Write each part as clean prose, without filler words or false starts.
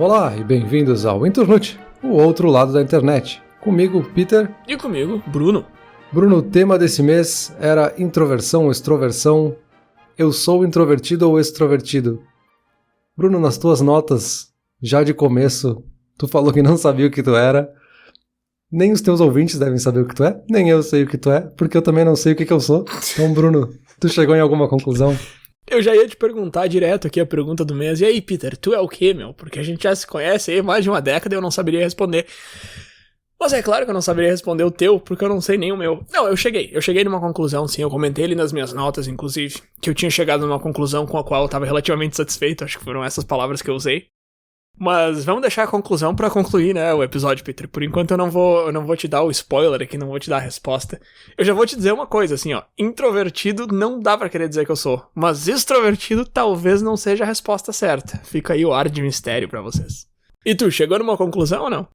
Olá e bem-vindos ao Internute, o outro lado da internet. Comigo, Peter. E comigo, Bruno. Bruno, o tema desse mês era introversão ou extroversão. Eu sou introvertido ou extrovertido? Bruno, nas tuas notas, já de começo, tu falou que não sabia o que tu era. Nem os teus ouvintes devem saber o que tu é, nem eu sei o que tu é, porque eu também não sei o que eu sou. Então, Bruno, tu chegou em alguma conclusão? Eu já ia te perguntar direto aqui a pergunta do mês. E aí, Peter, tu é o quê, meu? Porque a gente já se conhece aí há mais de uma década e eu não saberia responder. Mas é claro que eu não saberia responder o teu, porque eu não sei nem o meu. Não, eu cheguei numa conclusão, sim, eu comentei ali nas minhas notas, inclusive, que eu tinha chegado numa conclusão com a qual eu tava relativamente satisfeito, acho que foram essas palavras que eu usei. Mas vamos deixar a conclusão pra concluir, né, o episódio, Peter. Por enquanto eu não vou te dar o spoiler aqui, não vou te dar a resposta. Eu já vou te dizer uma coisa, assim, ó. Introvertido não dá pra querer dizer que eu sou. Mas extrovertido talvez não seja a resposta certa. Fica aí o ar de mistério pra vocês. E tu, chegou numa conclusão ou não?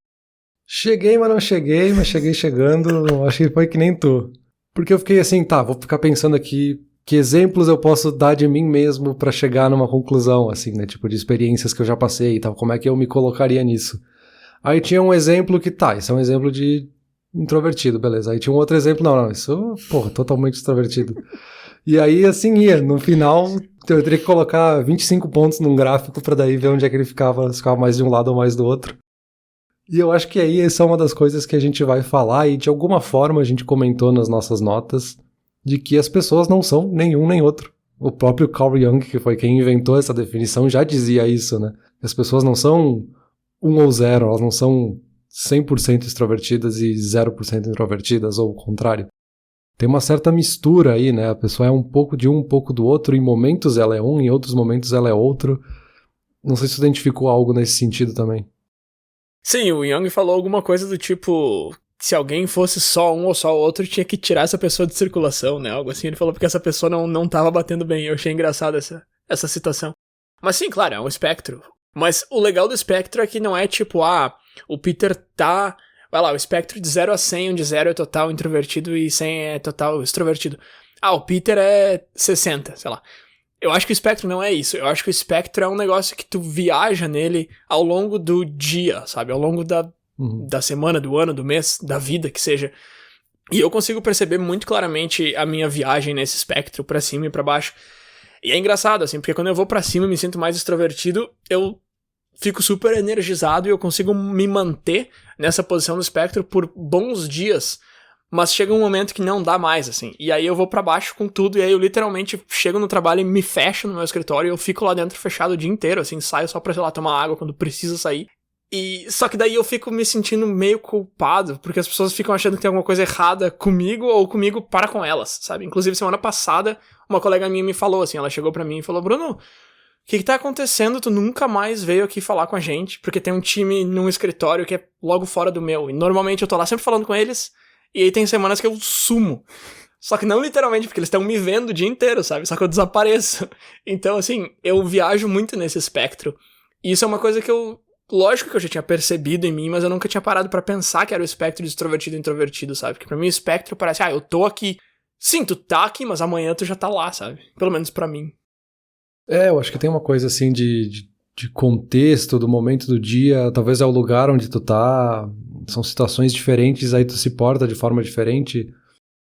Cheguei, mas não cheguei, mas cheguei chegando. Acho que foi que nem tu. Porque eu fiquei assim, tá, vou ficar pensando aqui que exemplos eu posso dar de mim mesmo pra chegar numa conclusão, assim, né? Tipo, de experiências que eu já passei e tal, como é que eu me colocaria nisso. Aí tinha um exemplo que, tá, isso é um exemplo de introvertido, beleza. Aí tinha um outro exemplo, não, isso, porra, totalmente extrovertido. E aí, assim, ia, no final, eu teria que colocar 25 pontos num gráfico pra daí ver onde é que ele ficava, se ficava mais de um lado ou mais do outro. E eu acho que aí essa é uma das coisas que a gente vai falar e de alguma forma a gente comentou nas nossas notas de que as pessoas não são nenhum nem outro. O próprio Carl Jung, que foi quem inventou essa definição, já dizia isso, né? As pessoas não são 1 ou 0, elas não são 100% extrovertidas e 0% introvertidas, ou o contrário. Tem uma certa mistura aí, né? A pessoa é um pouco de um pouco do outro, em momentos ela é um, em outros momentos ela é outro. Não sei se você identificou algo nesse sentido também. Sim, o Jung falou alguma coisa do tipo... Se alguém fosse só um ou só outro, tinha que tirar essa pessoa de circulação, né? Algo assim. Ele falou porque essa pessoa não tava batendo bem. Eu achei engraçado essa citação. Mas sim, claro, é um espectro. Mas o legal do espectro é que não é tipo, o Peter tá... Vai lá, o espectro de 0 a 100, onde 0 é total introvertido e 100 é total extrovertido. O Peter é 60, sei lá. Eu acho que o espectro não é isso. Eu acho que o espectro é um negócio que tu viaja nele ao longo do dia, sabe? Ao longo da semana, do ano, do mês, da vida, que seja. E eu consigo perceber muito claramente a minha viagem nesse espectro, pra cima e pra baixo. E é engraçado, assim, porque quando eu vou pra cima e me sinto mais extrovertido, eu fico super energizado e eu consigo me manter nessa posição do espectro por bons dias. Mas chega um momento que não dá mais, assim. E aí eu vou pra baixo com tudo, e aí eu literalmente chego no trabalho e me fecho no meu escritório e eu fico lá dentro fechado o dia inteiro, assim, saio só pra, sei lá, tomar água quando precisa sair. E só que daí eu fico me sentindo meio culpado, porque as pessoas ficam achando que tem alguma coisa errada comigo ou comigo para com elas, sabe? Inclusive, semana passada, uma colega minha me falou, assim, ela chegou pra mim e falou, Bruno, o que tá acontecendo? Tu nunca mais veio aqui falar com a gente, porque tem um time num escritório que é logo fora do meu, e normalmente eu tô lá sempre falando com eles, e aí tem semanas que eu sumo. Só que não literalmente, porque eles estão me vendo o dia inteiro, sabe? Só que eu desapareço. Então, assim, eu viajo muito nesse espectro. E isso é uma coisa que lógico que eu já tinha percebido em mim, mas eu nunca tinha parado pra pensar que era o espectro de extrovertido e introvertido, sabe? Porque pra mim o espectro parece, eu tô aqui. Sim, tu tá aqui, mas amanhã tu já tá lá, sabe? Pelo menos pra mim. Eu acho que tem uma coisa assim de contexto, do momento do dia, talvez é o lugar onde tu tá, são situações diferentes, aí tu se porta de forma diferente.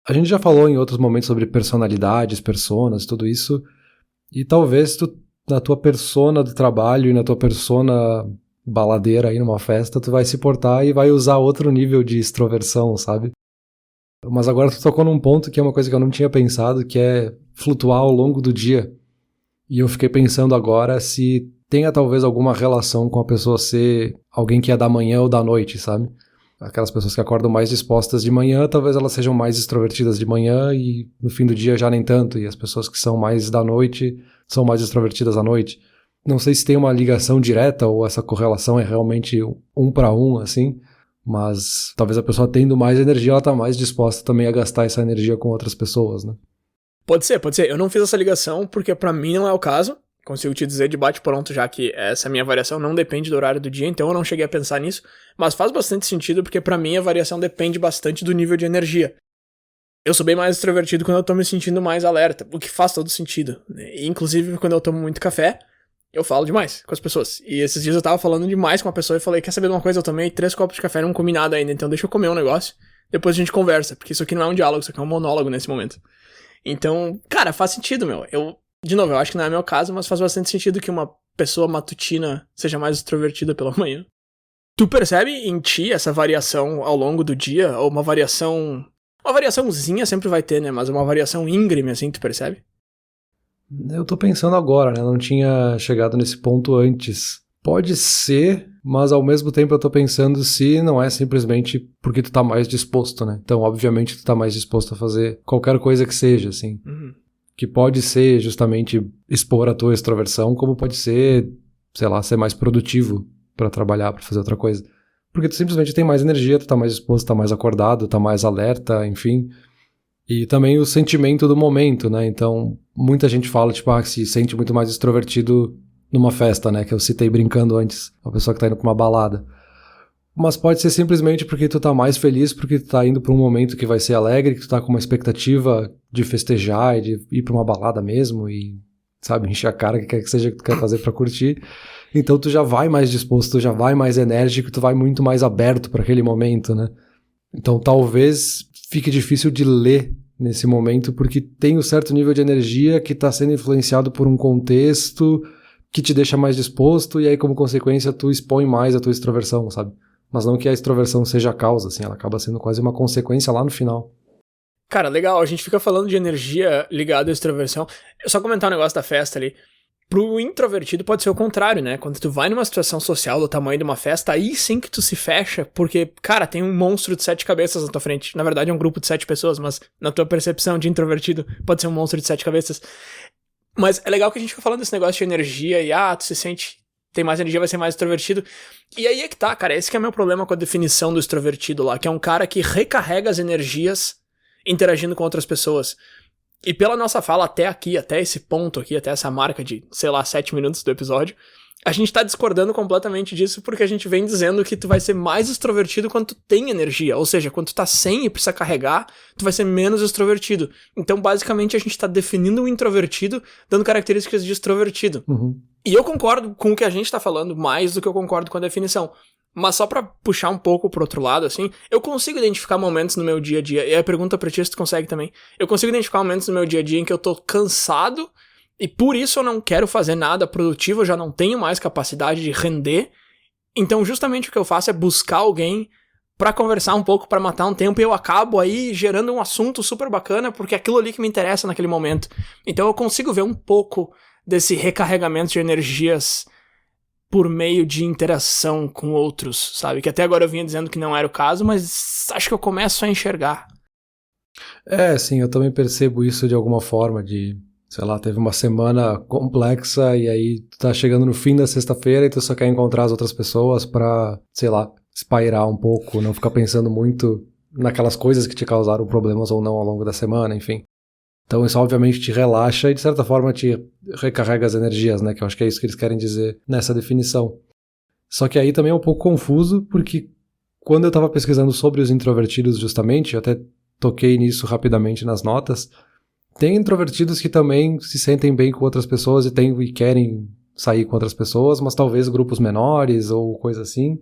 A gente já falou em outros momentos sobre personalidades, personas, tudo isso, e talvez tu, na tua persona do trabalho e na tua persona baladeira aí numa festa, tu vai se portar e vai usar outro nível de extroversão, sabe? Mas agora tu tocou num ponto que é uma coisa que eu não tinha pensado, que é flutuar ao longo do dia. E eu fiquei pensando agora se tenha talvez alguma relação com a pessoa ser alguém que é da manhã ou da noite, sabe? Aquelas pessoas que acordam mais dispostas de manhã, talvez elas sejam mais extrovertidas de manhã e no fim do dia já nem tanto. E as pessoas que são mais da noite são mais extrovertidas à noite. Não sei se tem uma ligação direta ou essa correlação é realmente 1 para 1, assim. Mas talvez a pessoa tendo mais energia, ela tá mais disposta também a gastar essa energia com outras pessoas, né? Pode ser. Eu não fiz essa ligação porque pra mim não é o caso. Consigo te dizer de bate-pronto já que essa minha variação não depende do horário do dia, então eu não cheguei a pensar nisso. Mas faz bastante sentido porque pra mim a variação depende bastante do nível de energia. Eu sou bem mais extrovertido quando eu tô me sentindo mais alerta, o que faz todo sentido. Inclusive quando eu tomo muito café, Eu falo demais com as pessoas. E esses dias eu tava falando demais com uma pessoa e falei, quer saber de uma coisa? Eu tomei 3 copos de café e não comi nada ainda, então deixa eu comer um negócio. Depois a gente conversa, porque isso aqui não é um diálogo, isso aqui é um monólogo nesse momento. Então, cara, faz sentido, meu. De novo, eu acho que não é meu caso, mas faz bastante sentido que uma pessoa matutina seja mais extrovertida pela manhã. Tu percebe em ti essa variação ao longo do dia? Ou uma variação... Uma variaçãozinha sempre vai ter, né? Mas uma variação íngreme, assim, tu percebe? Eu tô pensando agora, né? Não tinha chegado nesse ponto antes. Pode ser, mas ao mesmo tempo eu tô pensando se não é simplesmente porque tu tá mais disposto, né? Então, obviamente, tu tá mais disposto a fazer qualquer coisa que seja, assim. Uhum. Que pode ser justamente expor a tua extroversão, como pode ser, sei lá, ser mais produtivo pra trabalhar, pra fazer outra coisa. Porque tu simplesmente tem mais energia, tu tá mais disposto, tá mais acordado, tá mais alerta, enfim. E também o sentimento do momento, né? Então, muita gente fala, tipo, se sente muito mais extrovertido numa festa, né? Que eu citei brincando antes, a pessoa que tá indo pra uma balada. Mas pode ser simplesmente porque tu tá mais feliz, porque tu tá indo pra um momento que vai ser alegre, que tu tá com uma expectativa de festejar e de ir pra uma balada mesmo e, sabe, encher a cara, que quer que seja que tu quer fazer pra curtir. Então tu já vai mais disposto, tu já vai mais enérgico, tu vai muito mais aberto pra aquele momento, né? Então talvez fique difícil de ler nesse momento, porque tem um certo nível de energia que tá sendo influenciado por um contexto que te deixa mais disposto, e aí como consequência tu expõe mais a tua extroversão, sabe? Mas não que a extroversão seja a causa, assim, ela acaba sendo quase uma consequência lá no final. Cara, legal, a gente fica falando de energia ligada à extroversão. Eu só comentar um negócio da festa ali. Pro introvertido pode ser o contrário, né? Quando tu vai numa situação social do tamanho de uma festa, aí sim que tu se fecha, porque, cara, tem um monstro de 7 cabeças na tua frente. Na verdade é um grupo de 7 pessoas, mas na tua percepção de introvertido pode ser um monstro de 7 cabeças. Mas é legal que a gente fica falando desse negócio de energia e, tu se sente... tem mais energia, vai ser mais extrovertido. E aí é que tá, cara, esse que é o meu problema com a definição do extrovertido lá, que é um cara que recarrega as energias interagindo com outras pessoas. E pela nossa fala até aqui, até esse ponto aqui, até essa marca de, sei lá, 7 minutos do episódio, a gente tá discordando completamente disso porque a gente vem dizendo que tu vai ser mais extrovertido quando tu tem energia. Ou seja, quando tu tá sem e precisa carregar, tu vai ser menos extrovertido. Então, basicamente, a gente tá definindo o introvertido, dando características de extrovertido. Uhum. E eu concordo com o que a gente tá falando mais do que eu concordo com a definição. Mas só pra puxar um pouco pro outro lado, assim, eu consigo identificar momentos no meu dia a dia, e a pergunta pra ti se tu consegue também. Eu consigo identificar momentos no meu dia a dia em que eu tô cansado, e por isso eu não quero fazer nada produtivo, eu já não tenho mais capacidade de render. Então justamente o que eu faço é buscar alguém pra conversar um pouco, pra matar um tempo, e eu acabo aí gerando um assunto super bacana, porque é aquilo ali que me interessa naquele momento. Então eu consigo ver um pouco desse recarregamento de energias por meio de interação com outros, sabe? Que até agora eu vinha dizendo que não era o caso, mas acho que eu começo a enxergar. Sim, eu também percebo isso de alguma forma, sei lá, teve uma semana complexa e aí tu tá chegando no fim da sexta-feira e tu só quer encontrar as outras pessoas pra, sei lá, espairar um pouco, não ficar pensando muito naquelas coisas que te causaram problemas ou não ao longo da semana, enfim. Então isso obviamente te relaxa e de certa forma te recarrega as energias, né? Que eu acho que é isso que eles querem dizer nessa definição. Só que aí também é um pouco confuso, porque quando eu tava pesquisando sobre os introvertidos justamente, eu até toquei nisso rapidamente nas notas, tem introvertidos que também se sentem bem com outras pessoas e querem sair com outras pessoas, mas talvez grupos menores ou coisa assim.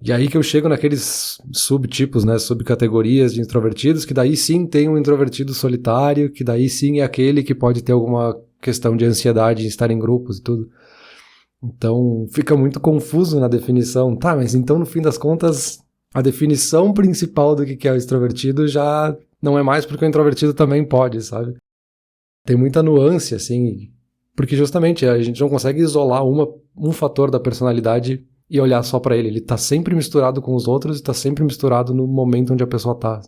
E aí que eu chego naqueles subtipos, né, subcategorias de introvertidos, que daí sim tem um introvertido solitário, que daí sim é aquele que pode ter alguma questão de ansiedade em estar em grupos e tudo. Então fica muito confuso na definição. Tá, mas então no fim das contas, a definição principal do que é o extrovertido já não é mais porque o introvertido também pode, sabe? Tem muita nuance, assim, porque justamente a gente não consegue isolar um fator da personalidade e olhar só pra ele. Ele tá sempre misturado com os outros e tá sempre misturado no momento onde a pessoa tá.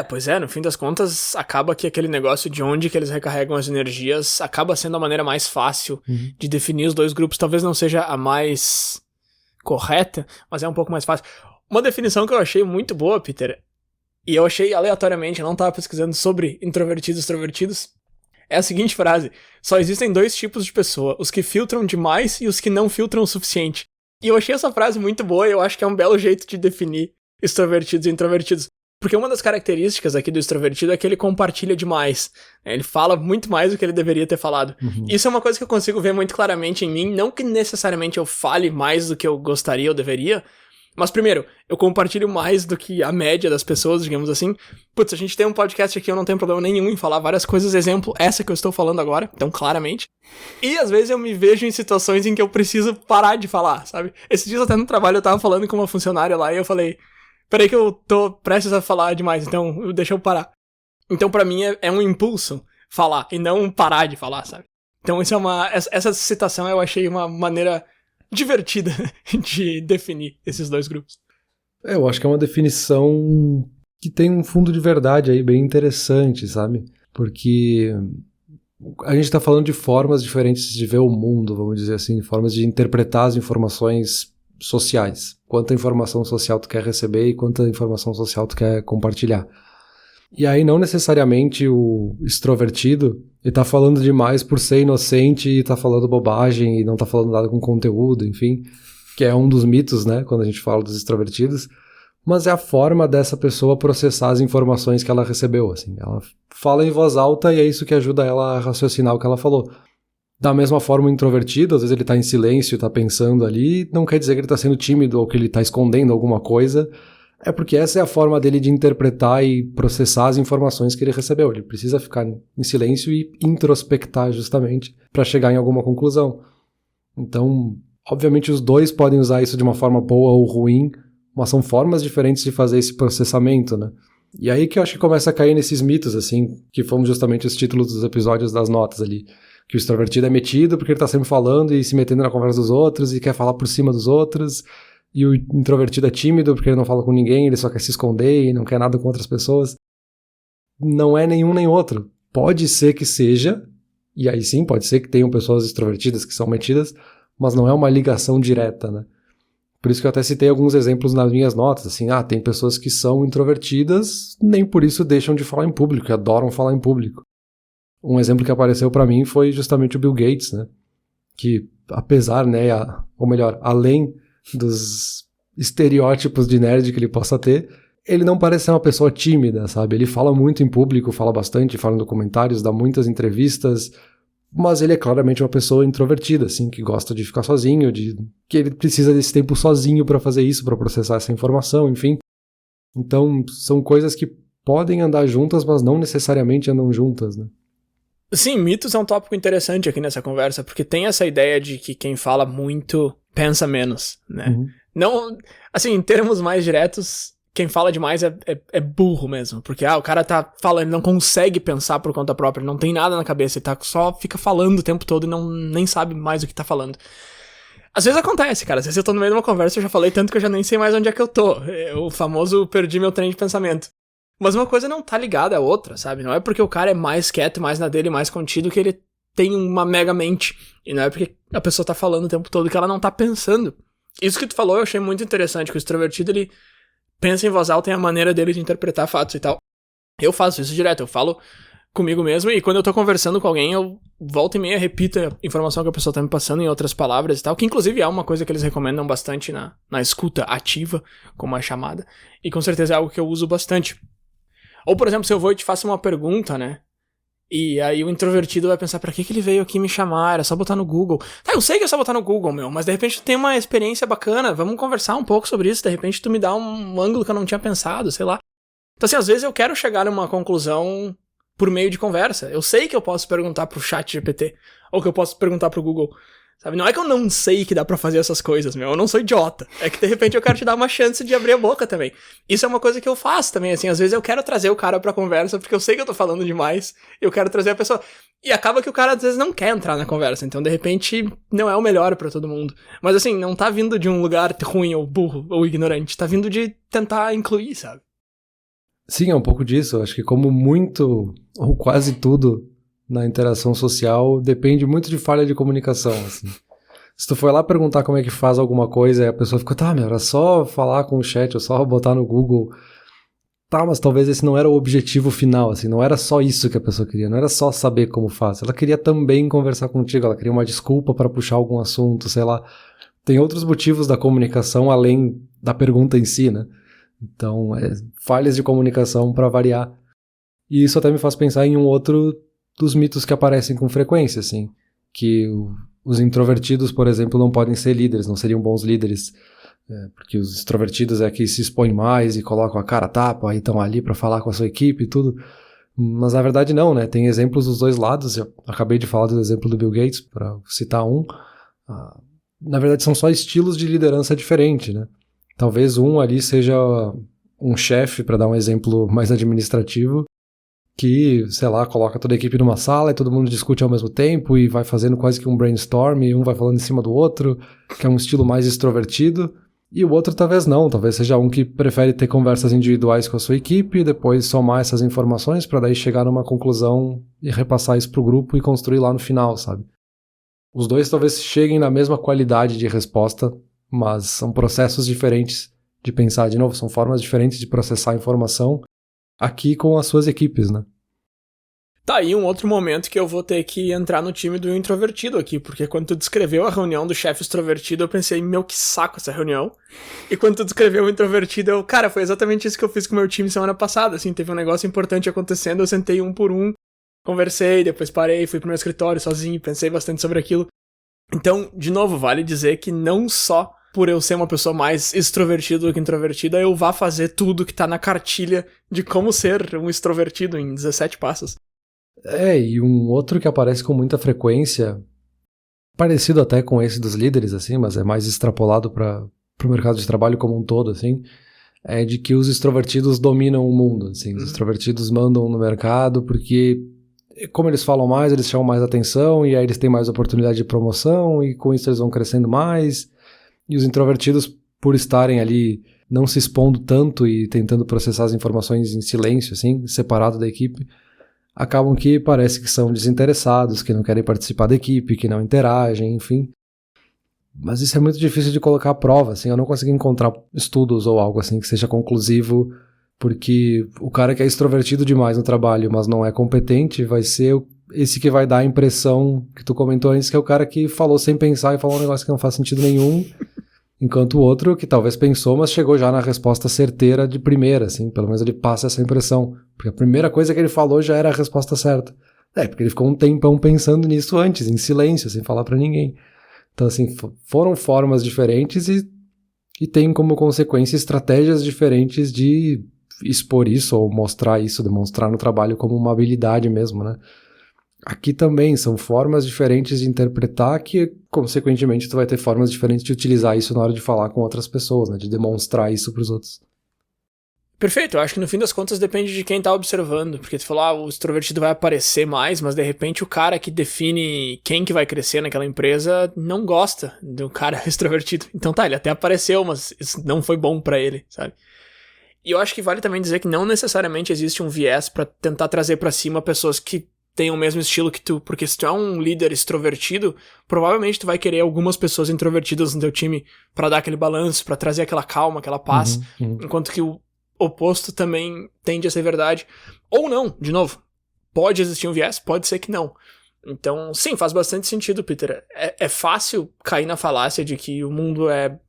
Pois é, no fim das contas, acaba que aquele negócio de onde que eles recarregam as energias acaba sendo a maneira mais fácil de definir os dois grupos. Talvez não seja a mais correta, mas é um pouco mais fácil. Uma definição que eu achei muito boa, Peter, e eu achei aleatoriamente, eu não tava pesquisando sobre introvertidos e extrovertidos, é a seguinte frase: só existem 2 tipos de pessoa, os que filtram demais e os que não filtram o suficiente. E eu achei essa frase muito boa e eu acho que é um belo jeito de definir extrovertidos e introvertidos. Porque uma das características aqui do extrovertido é que ele compartilha demais. Né? Ele fala muito mais do que ele deveria ter falado. Isso é uma coisa que eu consigo ver muito claramente em mim. Não que necessariamente eu fale mais do que eu gostaria ou deveria. Mas primeiro, eu compartilho mais do que a média das pessoas, digamos assim. Putz, a gente tem um podcast aqui, eu não tenho problema nenhum em falar várias coisas. Exemplo, essa que eu estou falando agora. Então, claramente. E às vezes eu me vejo em situações em que eu preciso parar de falar, sabe? Esses dias até no trabalho eu tava falando com uma funcionária lá e eu falei... Peraí que eu tô prestes a falar demais, então deixa eu parar. Então pra mim é um impulso falar, e não parar de falar, sabe? Então essa citação eu achei uma maneira divertida de definir esses dois grupos. Eu acho que é uma definição que tem um fundo de verdade aí bem interessante, sabe? Porque a gente tá falando de formas diferentes de ver o mundo, vamos dizer assim, formas de interpretar as informações sociais. Quanta informação social tu quer receber e quanta informação social tu quer compartilhar. E aí não necessariamente o extrovertido, ele tá falando demais por ser inocente e tá falando bobagem e não tá falando nada com conteúdo, enfim, que é um dos mitos, né, quando a gente fala dos extrovertidos, mas é a forma dessa pessoa processar as informações que ela recebeu, assim. Ela fala em voz alta e é isso que ajuda ela a raciocinar o que ela falou. Da mesma forma, o introvertido, às vezes ele tá em silêncio, tá pensando ali, não quer dizer que ele tá sendo tímido ou que ele tá escondendo alguma coisa, é porque essa é a forma dele de interpretar e processar as informações que ele recebeu. Ele precisa ficar em silêncio e introspectar justamente para chegar em alguma conclusão. Então, obviamente os dois podem usar isso de uma forma boa ou ruim, mas são formas diferentes de fazer esse processamento, né? E aí que eu acho que começa a cair nesses mitos, assim, que foram justamente os títulos dos episódios das notas ali. Que o extrovertido é metido porque ele tá sempre falando e se metendo na conversa dos outros e quer falar por cima dos outros. E o introvertido é tímido porque ele não fala com ninguém, ele só quer se esconder e não quer nada com outras pessoas. Não é nenhum nem outro. Pode ser que seja, e aí sim, pode ser que tenham pessoas extrovertidas que são metidas, mas não é uma ligação direta, né? Por isso que eu até citei alguns exemplos nas minhas notas, assim, tem pessoas que são introvertidas, nem por isso deixam de falar em público, que adoram falar em público. Um exemplo que apareceu pra mim foi justamente o Bill Gates, né? Que apesar, né, ou melhor, além dos estereótipos de nerd que ele possa ter, ele não parece ser uma pessoa tímida, sabe? Ele fala muito em público, fala bastante, fala em documentários, dá muitas entrevistas, mas ele é claramente uma pessoa introvertida, assim, que gosta de ficar sozinho, que ele precisa desse tempo sozinho pra fazer isso, pra processar essa informação, enfim. Então, são coisas que podem andar juntas, mas não necessariamente andam juntas, né? Sim, mitos é um tópico interessante aqui nessa conversa, porque tem essa ideia de que quem fala muito pensa menos, né? Uhum. Não, assim, em termos mais diretos, quem fala demais é burro mesmo, porque o cara tá falando, ele não consegue pensar por conta própria, não tem nada na cabeça, ele só fica falando o tempo todo e nem sabe mais o que tá falando. Às vezes acontece, cara, às vezes eu tô no meio de uma conversa, eu já falei tanto que eu já nem sei mais onde é que eu tô, o famoso perdi meu trem de pensamento. Mas uma coisa não tá ligada à outra, sabe? Não é porque o cara é mais quieto, mais na dele, mais contido, que ele tem uma mega mente. E não é porque a pessoa tá falando o tempo todo que ela não tá pensando. Isso que tu falou eu achei muito interessante, que o extrovertido, ele pensa em voz alta e a maneira dele de interpretar fatos e tal. Eu faço isso direto, eu falo comigo mesmo e quando eu tô conversando com alguém, eu volto e meia repito a informação que a pessoa tá me passando em outras palavras e tal, que inclusive é uma coisa que eles recomendam bastante na escuta ativa, como é chamada, e com certeza é algo que eu uso bastante. Ou, por exemplo, se eu vou e te faço uma pergunta, né? E aí o introvertido vai pensar, pra que ele veio aqui me chamar? Era só botar no Google. Tá, eu sei que é só botar no Google, meu, mas de repente tu tem uma experiência bacana, vamos conversar um pouco sobre isso, de repente tu me dá um ângulo que eu não tinha pensado, sei lá. Então, assim, às vezes eu quero chegar numa conclusão por meio de conversa. Eu sei que eu posso perguntar pro chat GPT, ou que eu posso perguntar pro Google, sabe? Não é que eu não sei que dá pra fazer essas coisas, meu, eu não sou idiota. É que de repente eu quero te dar uma chance de abrir a boca também. Isso é uma coisa que eu faço também, assim, às vezes eu quero trazer o cara pra conversa, porque eu sei que eu tô falando demais, eu quero trazer a pessoa. E acaba que o cara às vezes não quer entrar na conversa, então de repente não é o melhor pra todo mundo. Mas assim, não tá vindo de um lugar ruim ou burro ou ignorante, tá vindo de tentar incluir, sabe? Sim, é um pouco disso. Acho que como muito, ou quase tudo, na interação social, depende muito de falha de comunicação, assim. Se tu for lá perguntar como é que faz alguma coisa e a pessoa fica, tá, meu, era só falar com o chat, ou só botar no Google. Tá, mas talvez esse não era o objetivo final, assim, não era só isso que a pessoa queria, não era só saber como faz. Ela queria também conversar contigo, ela queria uma desculpa para puxar algum assunto, sei lá. Tem outros motivos da comunicação além da pergunta em si, né? Então, falhas de comunicação para variar. E isso até me faz pensar em um outro dos mitos que aparecem com frequência, assim, que os introvertidos, por exemplo, não podem ser líderes, não seriam bons líderes, porque os extrovertidos é que se expõem mais e colocam a cara a tapa e estão ali para falar com a sua equipe e tudo. Mas na verdade não, né? Tem exemplos dos dois lados. Eu acabei de falar do exemplo do Bill Gates, para citar um. Na verdade são só estilos de liderança diferentes, né? Talvez um ali seja um chefe, para dar um exemplo mais administrativo, que, sei lá, coloca toda a equipe numa sala e todo mundo discute ao mesmo tempo e vai fazendo quase que um brainstorm e um vai falando em cima do outro, que é um estilo mais extrovertido. E o outro talvez não, talvez seja um que prefere ter conversas individuais com a sua equipe e depois somar essas informações para daí chegar numa conclusão e repassar isso pro grupo e construir lá no final, sabe? Os dois talvez cheguem na mesma qualidade de resposta, mas são processos diferentes de pensar, de novo, são formas diferentes de processar a informação aqui com as suas equipes, né? Tá aí um outro momento que eu vou ter que entrar no time do introvertido aqui, porque quando tu descreveu a reunião do chefe extrovertido, eu pensei, meu, que saco essa reunião. E quando tu descreveu o introvertido, cara, foi exatamente isso que eu fiz com o meu time semana passada, assim, teve um negócio importante acontecendo, eu sentei um por um, conversei, depois parei, fui pro meu escritório sozinho, pensei bastante sobre aquilo. Então, de novo, vale dizer que não só por eu ser uma pessoa mais extrovertida do que introvertida, eu vá fazer tudo que tá na cartilha de como ser um extrovertido em 17 passos. E um outro que aparece com muita frequência, parecido até com esse dos líderes, assim, mas é mais extrapolado para o mercado de trabalho como um todo, assim, é de que os extrovertidos dominam o mundo, assim, os extrovertidos mandam no mercado porque, como eles falam mais, eles chamam mais atenção e aí eles têm mais oportunidade de promoção e com isso eles vão crescendo mais, e os introvertidos, por estarem ali não se expondo tanto e tentando processar as informações em silêncio, assim, separado da equipe, acabam que parece que são desinteressados, que não querem participar da equipe, que não interagem, enfim. Mas isso é muito difícil de colocar à prova, assim, eu não consegui encontrar estudos ou algo assim que seja conclusivo, porque o cara que é extrovertido demais no trabalho, mas não é competente, vai ser esse que vai dar a impressão que tu comentou antes, que é o cara que falou sem pensar e falou um negócio que não faz sentido nenhum, enquanto o outro, que talvez pensou, mas chegou já na resposta certeira de primeira, assim, pelo menos ele passa essa impressão. Porque a primeira coisa que ele falou já era a resposta certa. Porque ele ficou um tempão pensando nisso antes, em silêncio, sem falar pra ninguém. Então, assim, foram formas diferentes e tem como consequência estratégias diferentes de expor isso ou mostrar isso, demonstrar no trabalho como uma habilidade mesmo, né? Aqui também são formas diferentes de interpretar que, consequentemente, tu vai ter formas diferentes de utilizar isso na hora de falar com outras pessoas, né? De demonstrar isso pros outros. Perfeito, eu acho que no fim das contas depende de quem tá observando, porque tu falou, o extrovertido vai aparecer mais, mas de repente o cara que define quem que vai crescer naquela empresa não gosta do cara extrovertido. Então tá, ele até apareceu, mas isso não foi bom pra ele, sabe? E eu acho que vale também dizer que não necessariamente existe um viés pra tentar trazer pra cima pessoas que tem o mesmo estilo que tu, porque se tu é um líder extrovertido, provavelmente tu vai querer algumas pessoas introvertidas no teu time pra dar aquele balanço, pra trazer aquela calma, aquela paz, enquanto que o oposto também tende a ser verdade. Ou não, de novo, pode existir um viés, pode ser que não. Então, sim, faz bastante sentido, Peter. É fácil cair na falácia de que o mundo é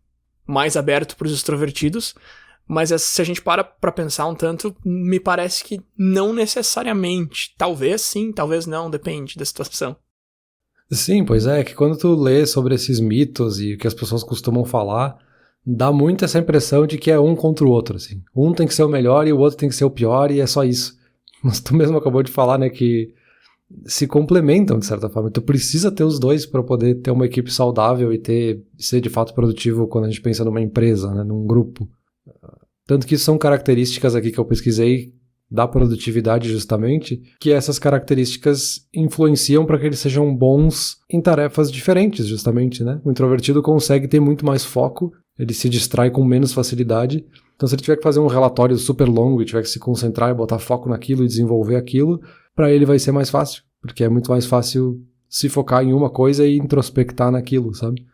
mais aberto pros extrovertidos, mas se a gente para pra pensar um tanto, me parece que não necessariamente. Talvez sim, talvez não, depende da situação. Sim, pois é, que quando tu lê sobre esses mitos e o que as pessoas costumam falar, dá muito essa impressão de que é um contra o outro, assim. Um tem que ser o melhor e o outro tem que ser o pior e é só isso. Mas tu mesmo acabou de falar, né, que se complementam de certa forma. Tu precisa ter os dois para poder ter uma equipe saudável e ser de fato produtivo quando a gente pensa numa empresa, né, num grupo. Tanto que são características aqui que eu pesquisei da produtividade justamente, que essas características influenciam para que eles sejam bons em tarefas diferentes justamente, né? O introvertido consegue ter muito mais foco, ele se distrai com menos facilidade, então se ele tiver que fazer um relatório super longo e tiver que se concentrar e botar foco naquilo e desenvolver aquilo, para ele vai ser mais fácil, porque é muito mais fácil se focar em uma coisa e introspectar naquilo, sabe?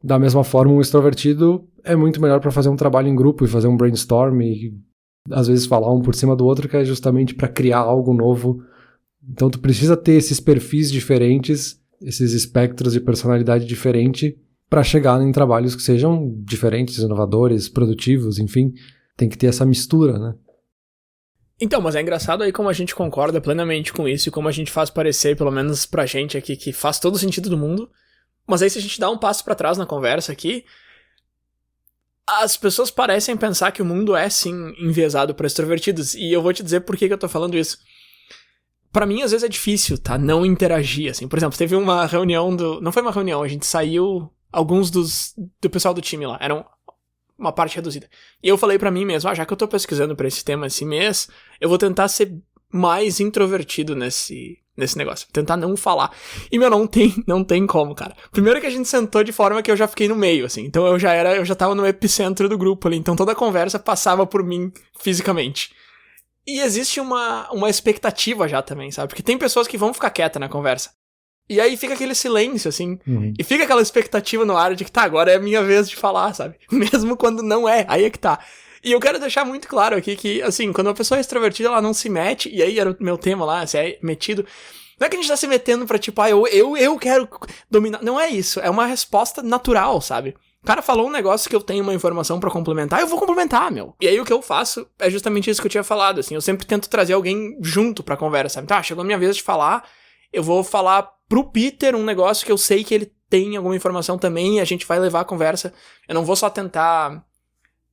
Da mesma forma, um extrovertido é muito melhor para fazer um trabalho em grupo e fazer um brainstorm e às vezes falar um por cima do outro, que é justamente para criar algo novo. Então tu precisa ter esses perfis diferentes, esses espectros de personalidade diferente para chegar em trabalhos que sejam diferentes, inovadores, produtivos, enfim. tem que ter essa mistura, né? Então, mas é engraçado aí como a gente concorda plenamente com isso e como a gente faz parecer, pelo menos pra gente aqui, que faz todo o sentido do mundo. Mas aí se a gente dá um passo pra trás na conversa aqui, as pessoas parecem pensar que o mundo é sim enviesado pra extrovertidos. E eu vou te dizer por que eu tô falando isso. Pra mim, às vezes é difícil, tá? Não interagir, assim. Por exemplo, teve uma reunião Não foi uma reunião, a gente saiu... Alguns do pessoal do time lá. Eram uma parte reduzida. E eu falei pra mim mesmo, já que eu tô pesquisando pra esse tema esse mês, eu vou tentar ser mais introvertido nesse negócio. Tentar não falar. E, meu, não tem como, cara. Primeiro que a gente sentou de forma que eu já fiquei no meio, assim. Então eu já tava no epicentro do grupo ali. Então toda a conversa passava por mim fisicamente. E existe uma expectativa já também, sabe? Porque tem pessoas que vão ficar quietas na conversa. E aí fica aquele silêncio, assim. Uhum. E fica aquela expectativa no ar de que agora é a minha vez de falar, sabe? Mesmo quando não é, aí é que tá. E eu quero deixar muito claro aqui que, assim, quando uma pessoa é extrovertida, ela não se mete, e aí era o meu tema lá, se é metido. Não é que a gente tá se metendo pra tipo, eu quero dominar. Não é isso, é uma resposta natural, sabe? O cara falou um negócio que eu tenho uma informação pra complementar, eu vou complementar, meu. E aí o que eu faço é justamente isso que eu tinha falado, assim. Eu sempre tento trazer alguém junto pra conversa, sabe? Tá, chegou a minha vez de falar, eu vou falar pro Peter um negócio que eu sei que ele tem alguma informação também e a gente vai levar a conversa. Eu não vou só tentar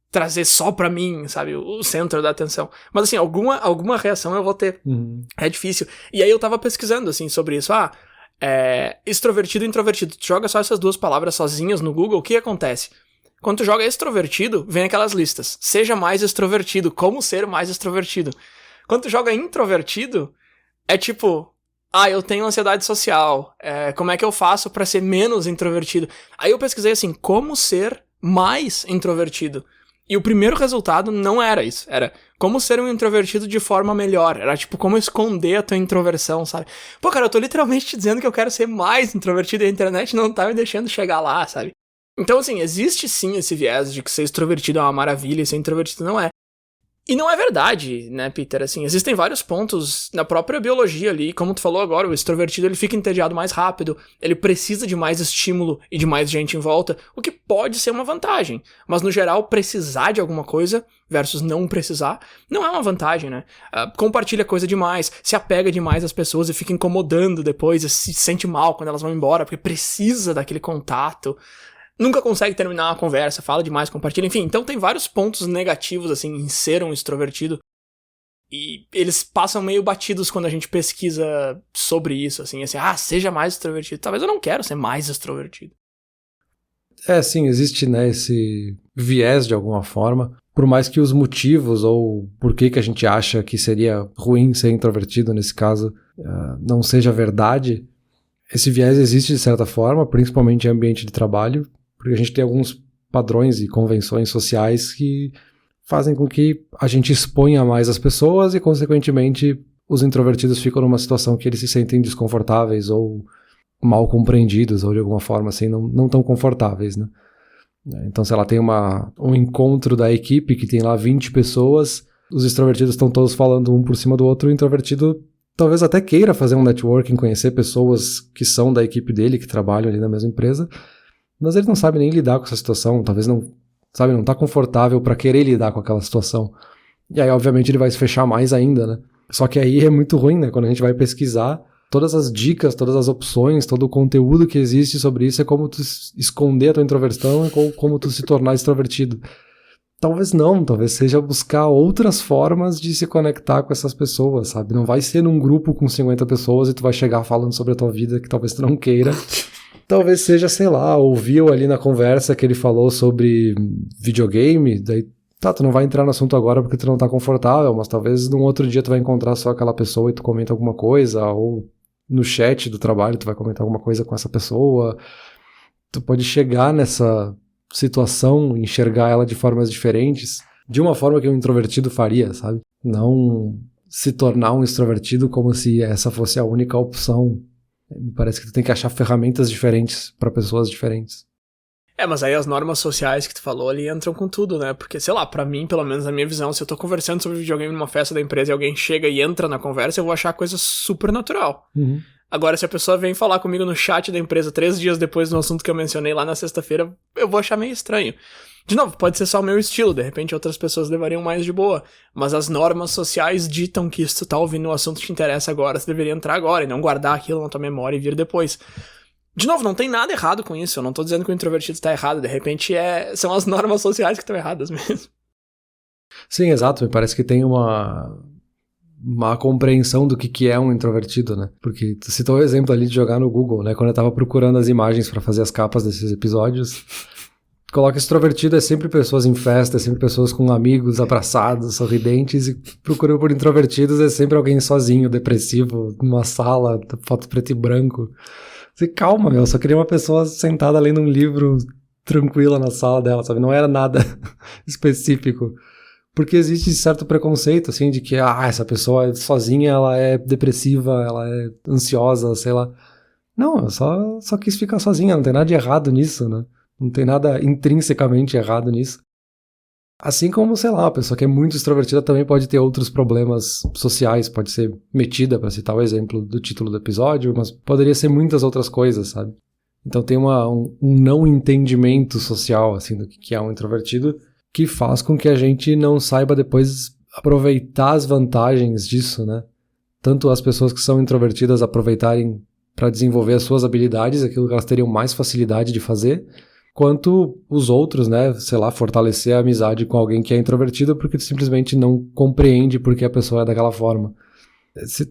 trazer só pra mim, sabe, o centro da atenção. Mas assim, alguma reação eu vou ter. Uhum. É difícil. E aí eu tava pesquisando, assim, sobre isso. Extrovertido e introvertido. Tu joga só essas duas palavras sozinhas no Google, o que acontece? Quando tu joga extrovertido, vem aquelas listas. Seja mais extrovertido. Como ser mais extrovertido. Quando tu joga introvertido, é tipo... eu tenho ansiedade social. Como é que eu faço pra ser menos introvertido? Aí eu pesquisei assim, como ser mais introvertido. E o primeiro resultado não era isso. Era como ser um introvertido de forma melhor. Era tipo, como esconder a tua introversão, sabe? Pô, cara, eu tô literalmente te dizendo que eu quero ser mais introvertido e a internet não tá me deixando chegar lá, sabe? Então, assim, existe sim esse viés de que ser extrovertido é uma maravilha e ser introvertido não é. E não é verdade, né, Peter? Assim, existem vários pontos na própria biologia ali. Como tu falou agora, o extrovertido ele fica entediado mais rápido, ele precisa de mais estímulo e de mais gente em volta, o que pode ser uma vantagem. Mas, no geral, precisar de alguma coisa versus não precisar não é uma vantagem, né? Compartilha coisa demais, se apega demais às pessoas e fica incomodando depois, e se sente mal quando elas vão embora, porque precisa daquele contato. Nunca consegue terminar uma conversa, fala demais, compartilha, enfim. Então tem vários pontos negativos, assim, em ser um extrovertido. E eles passam meio batidos quando a gente pesquisa sobre isso, assim, seja mais extrovertido. Talvez eu não quero ser mais extrovertido. Sim, existe, né, esse viés de alguma forma. Por mais que os motivos ou por que a gente acha que seria ruim ser introvertido nesse caso não seja verdade, esse viés existe de certa forma, principalmente em ambiente de trabalho. Porque a gente tem alguns padrões e convenções sociais que fazem com que a gente exponha mais as pessoas e, consequentemente, os introvertidos ficam numa situação que eles se sentem desconfortáveis ou mal compreendidos ou, de alguma forma, assim, não tão confortáveis, né? Então, se ela tem um encontro da equipe que tem lá 20 pessoas, os extrovertidos estão todos falando um por cima do outro, o introvertido talvez até queira fazer um networking, conhecer pessoas que são da equipe dele, que trabalham ali na mesma empresa, mas ele não sabe nem lidar com essa situação, talvez não tá confortável para querer lidar com aquela situação. E aí, obviamente, ele vai se fechar mais ainda, né? Só que aí é muito ruim, né? Quando a gente vai pesquisar, todas as dicas, todas as opções, todo o conteúdo que existe sobre isso é como tu esconder a tua introversão e como tu se tornar extrovertido. Talvez não, talvez seja buscar outras formas de se conectar com essas pessoas, sabe? Não vai ser num grupo com 50 pessoas e tu vai chegar falando sobre a tua vida que talvez tu não queira. Talvez seja, sei lá, ouviu ali na conversa que ele falou sobre videogame, daí tu não vai entrar no assunto agora porque tu não tá confortável, mas talvez num outro dia tu vai encontrar só aquela pessoa e tu comenta alguma coisa, ou no chat do trabalho tu vai comentar alguma coisa com essa pessoa. Tu pode chegar nessa situação, enxergar ela de formas diferentes, de uma forma que um introvertido faria, sabe? Não se tornar um extrovertido como se essa fosse a única opção. Me parece que tu tem que achar ferramentas diferentes para pessoas diferentes. Mas aí as normas sociais que tu falou ali entram com tudo, né? Porque, sei lá, pra mim, pelo menos na minha visão, se eu tô conversando sobre videogame numa festa da empresa e alguém chega e entra na conversa, eu vou achar a coisa super natural. Uhum. Agora, se a pessoa vem falar comigo no chat da empresa 3 dias depois do assunto que eu mencionei lá na sexta-feira, eu vou achar meio estranho. De novo, pode ser só o meu estilo, de repente outras pessoas levariam mais de boa, mas as normas sociais ditam que se tu tá ouvindo o assunto que te interessa agora, você deveria entrar agora e não guardar aquilo na tua memória e vir depois. De novo, não tem nada errado com isso, eu não tô dizendo que o introvertido tá errado, de repente são as normas sociais que estão erradas mesmo. Sim, exato, me parece que tem uma compreensão do que é um introvertido, né? Porque tu citou o exemplo ali de jogar no Google, né? Quando eu tava procurando as imagens pra fazer as capas desses episódios, coloca extrovertido é sempre pessoas em festa, é sempre pessoas com amigos, abraçados, sorridentes, e procurando por introvertidos é sempre alguém sozinho, depressivo, numa sala, foto preto e branco. Você, calma, meu, eu só queria uma pessoa sentada lendo um livro tranquila na sala dela, sabe? Não era nada específico. Porque existe certo preconceito, assim, de que, essa pessoa sozinha, ela é depressiva, ela é ansiosa, sei lá. Não, eu só quis ficar sozinha, não tem nada de errado nisso, né? Não tem nada intrinsecamente errado nisso. Assim como, sei lá, a pessoa que é muito extrovertida também pode ter outros problemas sociais, pode ser metida, para citar o exemplo do título do episódio, mas poderia ser muitas outras coisas, sabe? Então tem um não entendimento social, assim, do que é um introvertido, que faz com que a gente não saiba depois aproveitar as vantagens disso, né? Tanto as pessoas que são introvertidas aproveitarem para desenvolver as suas habilidades, aquilo que elas teriam mais facilidade de fazer, quanto os outros, né, sei lá, fortalecer a amizade com alguém que é introvertido porque tu simplesmente não compreende por que a pessoa é daquela forma.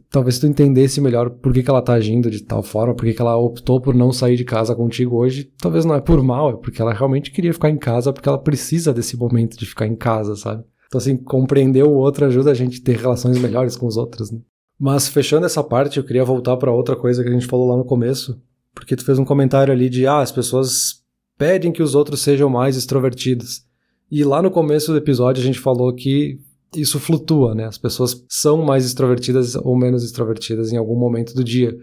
Talvez tu entendesse melhor por que ela tá agindo de tal forma, por que ela optou por não sair de casa contigo hoje, talvez não é por mal, é porque ela realmente queria ficar em casa, porque ela precisa desse momento de ficar em casa, sabe? Então, assim, compreender o outro ajuda a gente a ter relações melhores com os outros, né? Mas, fechando essa parte, eu queria voltar pra outra coisa que a gente falou lá no começo, porque tu fez um comentário ali de, as pessoas pedem que os outros sejam mais extrovertidos. E lá no começo do episódio a gente falou que isso flutua, né? As pessoas são mais extrovertidas ou menos extrovertidas em algum momento do dia.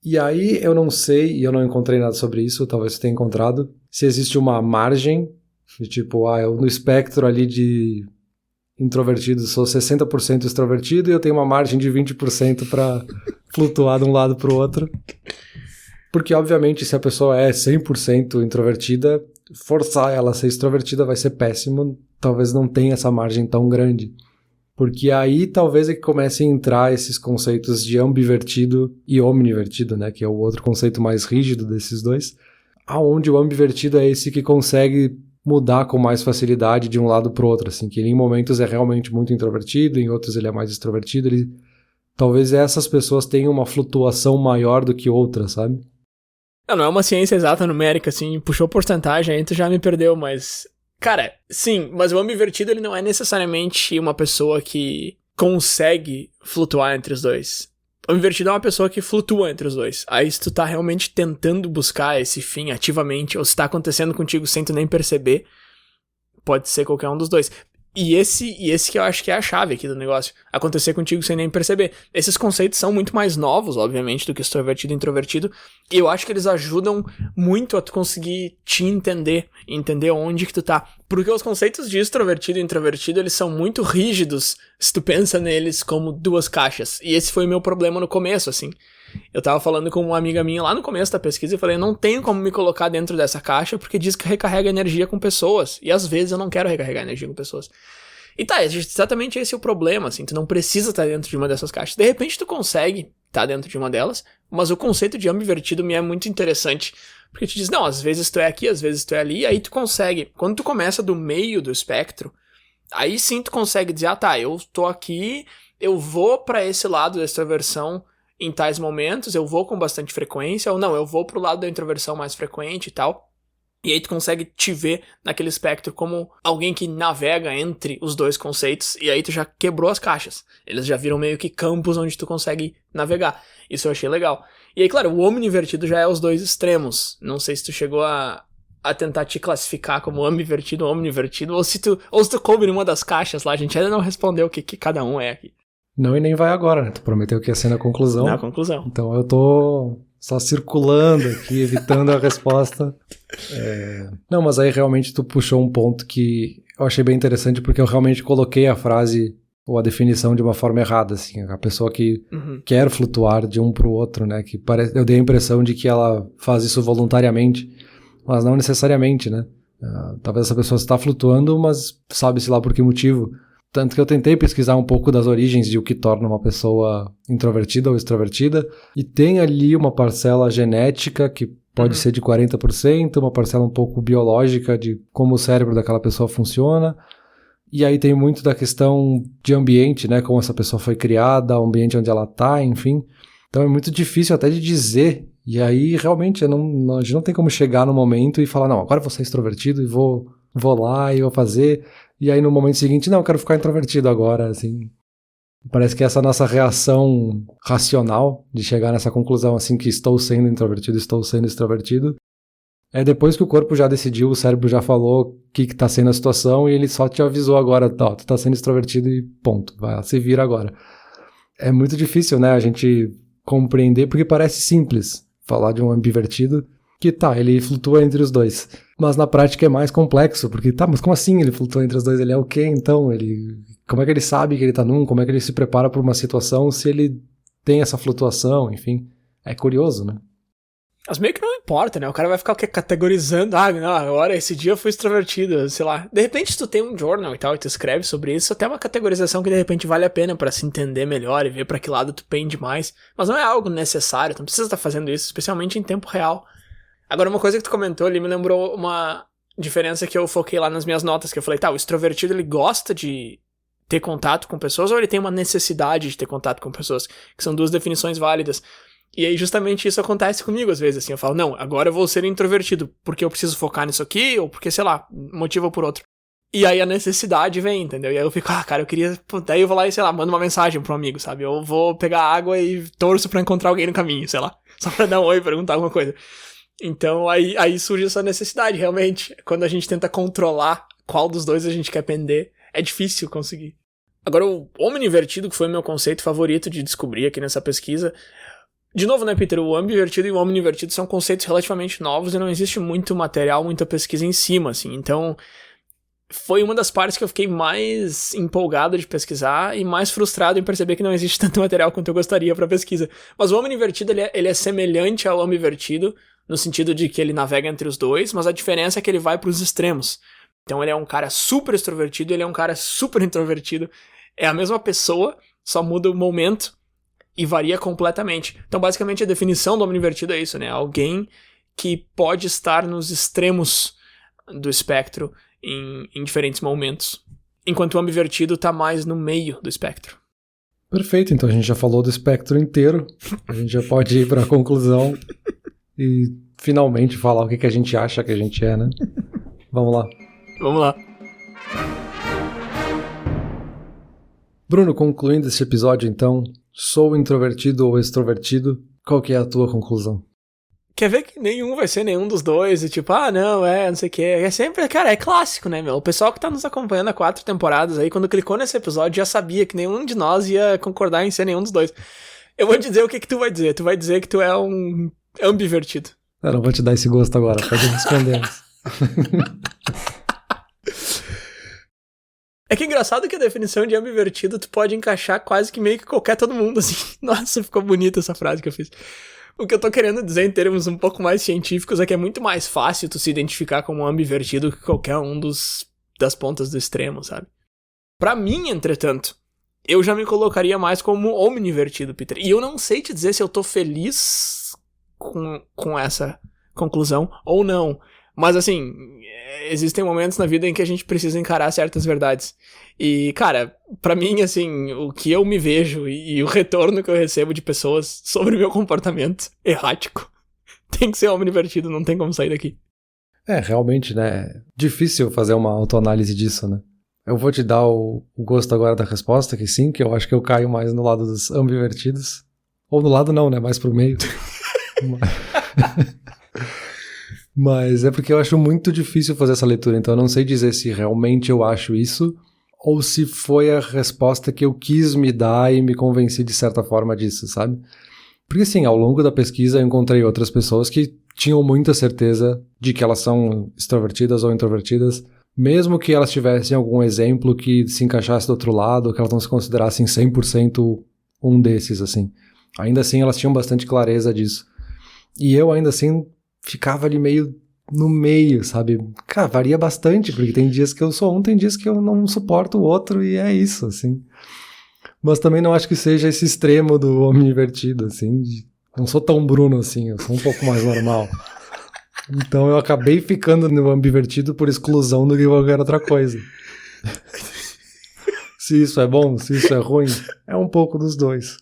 E aí eu não sei, e eu não encontrei nada sobre isso, talvez você tenha encontrado, se existe uma margem de tipo, eu no espectro ali de introvertido sou 60% extrovertido e eu tenho uma margem de 20% para flutuar de um lado para o outro. Porque, obviamente, se a pessoa é 100% introvertida, forçar ela a ser extrovertida vai ser péssimo. Talvez não tenha essa margem tão grande. Porque aí talvez é que comecem a entrar esses conceitos de ambivertido e omnivertido, né? Que é o outro conceito mais rígido desses dois. Aonde o ambivertido é esse que consegue mudar com mais facilidade de um lado para o outro. Assim, que ele em momentos é realmente muito introvertido, em outros ele é mais extrovertido. Talvez essas pessoas tenham uma flutuação maior do que outras, sabe? Não é uma ciência exata numérica, assim, puxou porcentagem, aí tu já me perdeu, mas... Cara, sim, mas o ambivertido ele não é necessariamente uma pessoa que consegue flutuar entre os dois. O ambivertido é uma pessoa que flutua entre os dois. Aí se tu tá realmente tentando buscar esse fim ativamente, ou se tá acontecendo contigo sem tu nem perceber, pode ser qualquer um dos dois. E esse que eu acho que é a chave aqui do negócio. Acontecer contigo sem nem perceber. Esses conceitos são muito mais novos, obviamente, do que extrovertido e introvertido. E eu acho que eles ajudam muito a tu conseguir te entender onde que tu tá. Porque os conceitos de extrovertido e introvertido, eles são muito rígidos se tu pensa neles como duas caixas. E esse foi o meu problema no começo, assim. Eu tava falando com uma amiga minha lá no começo da pesquisa e falei, eu não tenho como me colocar dentro dessa caixa porque diz que recarrega energia com pessoas. E às vezes eu não quero recarregar energia com pessoas. E tá, exatamente esse é o problema, assim, tu não precisa estar dentro de uma dessas caixas. De repente tu consegue estar dentro de uma delas, mas o conceito de ambivertido me é muito interessante. Porque te diz, não, às vezes tu é aqui, às vezes tu é ali, e aí tu consegue. Quando tu começa do meio do espectro, aí sim tu consegue dizer, eu tô aqui, eu vou pra esse lado da extroversão em tais momentos, eu vou com bastante frequência, ou não, eu vou pro lado da introversão mais frequente e tal. E aí tu consegue te ver naquele espectro como alguém que navega entre os dois conceitos, e aí tu já quebrou as caixas. Eles já viram meio que campos onde tu consegue navegar. Isso eu achei legal. E aí, claro, o omnivertido já é os dois extremos. Não sei se tu chegou a tentar te classificar como ambivertido ou omnivertido, ou se tu coube numa das caixas lá. A gente ainda não respondeu o que cada um é aqui. Não, e nem vai agora, né? Tu prometeu que ia ser na conclusão. Na conclusão. Então eu tô só circulando aqui, evitando a resposta. Não, mas aí realmente tu puxou um ponto que eu achei bem interessante, porque eu realmente coloquei a frase ou a definição de uma forma errada, assim, a pessoa que quer flutuar de um pro outro, né, que eu dei a impressão de que ela faz isso voluntariamente, mas não necessariamente, né, talvez essa pessoa está flutuando, mas sabe-se lá por que motivo, tanto que eu tentei pesquisar um pouco das origens de o que torna uma pessoa introvertida ou extrovertida, e tem ali uma parcela genética que pode ser de 40%, uma parcela um pouco biológica de como o cérebro daquela pessoa funciona. E aí tem muito da questão de ambiente, né? Como essa pessoa foi criada, o ambiente onde ela tá, enfim. Então é muito difícil até de dizer. E aí realmente a gente não tem como chegar no momento e falar, não, agora eu vou ser extrovertido e vou lá e vou fazer. E aí no momento seguinte, não, eu quero ficar introvertido agora, assim. Parece que essa nossa reação racional de chegar nessa conclusão, assim, que estou sendo introvertido, estou sendo extrovertido, é depois que o corpo já decidiu, o cérebro já falou o que tá sendo a situação e ele só te avisou agora, tá, tu tá sendo extrovertido e ponto, vai, se vira agora. É muito difícil, né, a gente compreender, porque parece simples falar de um ambivertido, que tá, ele flutua entre os dois, mas na prática é mais complexo, porque tá, mas como assim ele flutua entre os dois? Ele é o quê, então? Como é que ele sabe que ele tá num? Como é que ele se prepara para uma situação se ele tem essa flutuação? Enfim, é curioso, né? Mas meio que não importa, né? O cara vai ficar o quê? Categorizando. Ah, não, agora esse dia eu fui extrovertido, sei lá. De repente, se tu tem um journal e tal, e tu escreve sobre isso, até uma categorização que de repente vale a pena pra se entender melhor e ver pra que lado tu pende mais. Mas não é algo necessário, tu não precisa estar fazendo isso, especialmente em tempo real. Agora, uma coisa que tu comentou ali me lembrou uma diferença que eu foquei lá nas minhas notas, que eu falei, tá, o extrovertido ele gosta de ter contato com pessoas ou ele tem uma necessidade de ter contato com pessoas, que são duas definições válidas. E aí justamente isso acontece comigo às vezes, assim, eu falo, não, agora eu vou ser introvertido porque eu preciso focar nisso aqui, ou porque, sei lá, motivo ou por outro. E aí a necessidade vem, entendeu? E aí eu fico, cara, eu queria... Daí eu vou lá e, sei lá, mando uma mensagem pra um amigo, sabe? Eu vou pegar água e torço pra encontrar alguém no caminho, sei lá. Só pra dar um oi e perguntar alguma coisa. Então aí surge essa necessidade, realmente. Quando a gente tenta controlar qual dos dois a gente quer pender, é difícil conseguir. Agora, o homem invertido, que foi o meu conceito favorito de descobrir aqui nessa pesquisa... De novo, né, Peter, o ambivertido e o homem invertido são conceitos relativamente novos e não existe muito material, muita pesquisa em cima, assim. Então, foi uma das partes que eu fiquei mais empolgado de pesquisar e mais frustrado em perceber que não existe tanto material quanto eu gostaria para pesquisa. Mas o homem invertido, ele é semelhante ao ambivertido, no sentido de que ele navega entre os dois, mas a diferença é que ele vai para os extremos. Então, ele é um cara super extrovertido, ele é um cara super introvertido. É a mesma pessoa, só muda o momento e varia completamente. Então, basicamente, a definição do homem invertido é isso, né? Alguém que pode estar nos extremos do espectro em diferentes momentos, enquanto o ambivertido tá mais no meio do espectro. Perfeito, então a gente já falou do espectro inteiro, a gente já pode ir para a conclusão e finalmente falar o que a gente acha que a gente é, né? Vamos lá. Vamos lá. Bruno, concluindo esse episódio, então, sou introvertido ou extrovertido? Qual que é a tua conclusão? Quer ver que nenhum vai ser nenhum dos dois, e tipo, não sei o que. É sempre, cara, é clássico, né, meu? O pessoal que tá nos acompanhando há 4 temporadas aí, quando clicou nesse episódio, já sabia que nenhum de nós ia concordar em ser nenhum dos dois. Eu vou dizer o que tu vai dizer. Tu vai dizer que tu é um ambivertido. Eu não vou te dar esse gosto agora, pode responder. É que é engraçado que a definição de ambivertido tu pode encaixar quase que meio que todo mundo, assim. Nossa, ficou bonita essa frase que eu fiz. O que eu tô querendo dizer em termos um pouco mais científicos é que é muito mais fácil tu se identificar como ambivertido que qualquer um das pontas do extremo, sabe? Pra mim, entretanto, eu já me colocaria mais como omnivertido, Peter. E eu não sei te dizer se eu tô feliz com essa conclusão ou não. Mas, assim, existem momentos na vida em que a gente precisa encarar certas verdades. E, cara, pra mim, assim, o que eu me vejo e o retorno que eu recebo de pessoas sobre o meu comportamento errático tem que ser omnivertido, não tem como sair daqui. É, realmente, né? Difícil fazer uma autoanálise disso, né? Eu vou te dar o gosto agora da resposta, que sim, que eu acho que eu caio mais no lado dos ambivertidos. Ou no lado não, né? Mais pro meio. Mas é porque eu acho muito difícil fazer essa leitura, então eu não sei dizer se realmente eu acho isso ou se foi a resposta que eu quis me dar e me convenci de certa forma disso, sabe? Porque assim, ao longo da pesquisa eu encontrei outras pessoas que tinham muita certeza de que elas são extrovertidas ou introvertidas, mesmo que elas tivessem algum exemplo que se encaixasse do outro lado, que elas não se considerassem 100% um desses, assim. Ainda assim, elas tinham bastante clareza disso. E eu, ainda assim, ficava ali meio no meio, sabe? Cara, varia bastante, porque tem dias que eu sou um, tem dias que eu não suporto o outro, e é isso, assim. Mas também não acho que seja esse extremo do homem invertido, assim. Não sou tão Bruno, assim, eu sou um pouco mais normal. Então eu acabei ficando no ambivertido por exclusão do que qualquer outra coisa. Se isso é bom, se isso é ruim, é um pouco dos dois.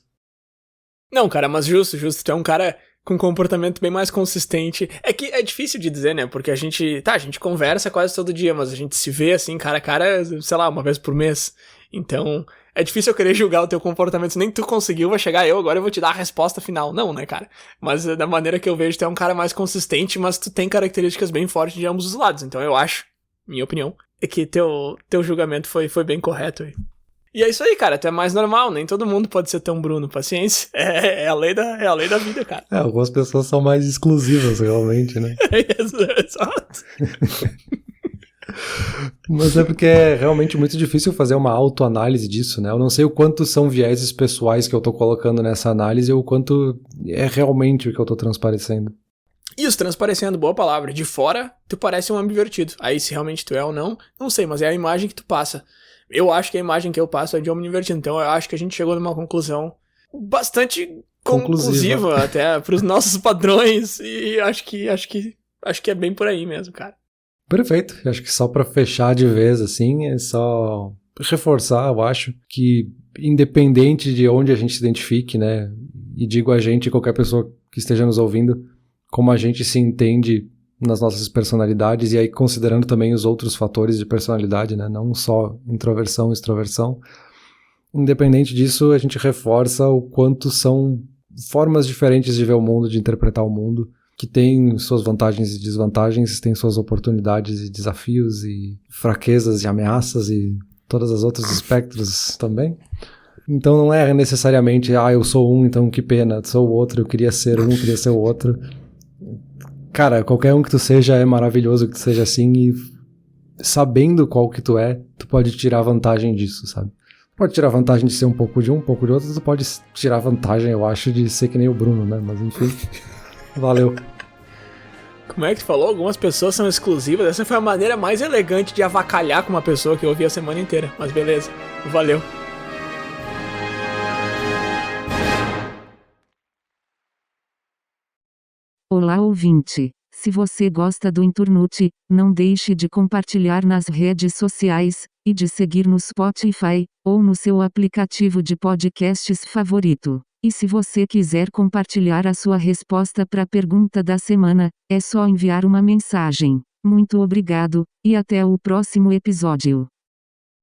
Não, cara, mas justo, tu é um cara com comportamento bem mais consistente. É que é difícil de dizer, né? Porque a gente conversa quase todo dia, mas a gente se vê assim, cara a cara, sei lá, uma vez por mês. Então, é difícil eu querer julgar o teu comportamento. Se nem tu conseguiu, vai chegar agora eu vou te dar a resposta final. Não, né, cara? Mas da maneira que eu vejo, tu é um cara mais consistente, mas tu tem características bem fortes de ambos os lados. Então eu acho, minha opinião, é que teu julgamento foi bem correto aí. E é isso aí, cara, tu é mais normal, nem todo mundo pode ser tão Bruno, paciência, é a lei da vida, cara. Algumas pessoas são mais exclusivas, realmente, né? Exato. Mas é porque é realmente muito difícil fazer uma autoanálise disso, né? Eu não sei o quanto são vieses pessoais que eu tô colocando nessa análise ou o quanto é realmente o que eu tô transparecendo. Isso, transparecendo, boa palavra. De fora, tu parece um ambivertido. Aí se realmente tu é ou não, não sei, mas é a imagem que tu passa. Eu acho que a imagem que eu passo é de homem invertido, então eu acho que a gente chegou numa conclusão bastante conclusiva até pros nossos padrões, e acho que é bem por aí mesmo, cara. Perfeito, acho que só pra fechar de vez, assim, é só reforçar, eu acho, que independente de onde a gente se identifique, né, e digo a gente, qualquer pessoa que esteja nos ouvindo, como a gente se entende nas nossas personalidades, e aí considerando também os outros fatores de personalidade, né, não só introversão e extroversão, independente disso, a gente reforça o quanto são formas diferentes de ver o mundo, de interpretar o mundo, que tem suas vantagens e desvantagens, tem suas oportunidades e desafios, e fraquezas e ameaças, e todos os outros espectros também. Então não é necessariamente, eu sou um, então que pena, sou o outro, eu queria ser um, queria ser o outro. Cara, qualquer um que tu seja é maravilhoso que tu seja assim, e sabendo qual que tu é, tu pode tirar vantagem disso, sabe? Pode tirar vantagem de ser um pouco de outro, tu pode tirar vantagem, eu acho, de ser que nem o Bruno, né? Mas enfim, valeu. Como é que tu falou? Algumas pessoas são exclusivas. Essa foi a maneira mais elegante de avacalhar com uma pessoa que eu ouvi a semana inteira. Mas beleza, valeu. Olá, ouvinte. Se você gosta do Inturnute, não deixe de compartilhar nas redes sociais, e de seguir no Spotify, ou no seu aplicativo de podcasts favorito. E se você quiser compartilhar a sua resposta para a pergunta da semana, é só enviar uma mensagem. Muito obrigado, e até o próximo episódio.